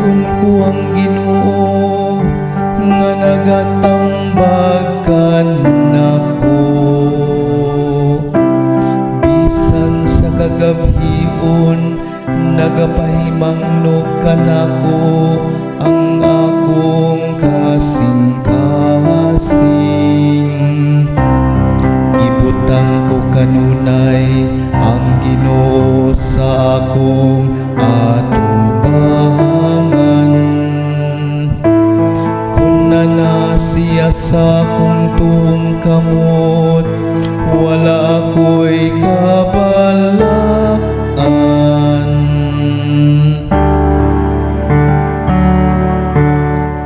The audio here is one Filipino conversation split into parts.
Tugon ko ang Ginoo nga nagatambag kanako. Bisan sa kagabhion nagapahimangno kanako ang akong kasing-kasing. Ibutang ko kanunay ang Ginoo sa akong atubangan. Kung na siya sa akong tuong kamot, wala ako'y kabalaan.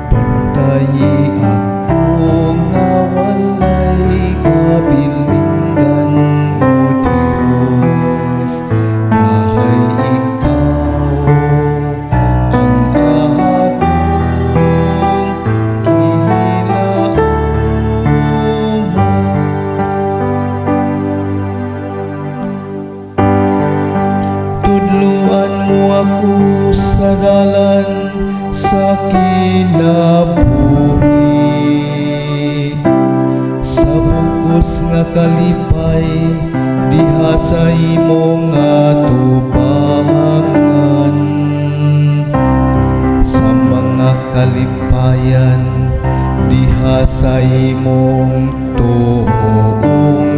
Bantayi ako nga walay kabilinggan, O Diyos, kahay Ikaw ang akong tudluan mo ako sa dalan sa kinabuhi, sa bugos nga kalipay diha sa imong atubangan. Sa mga kalipayan diha sa imong tuong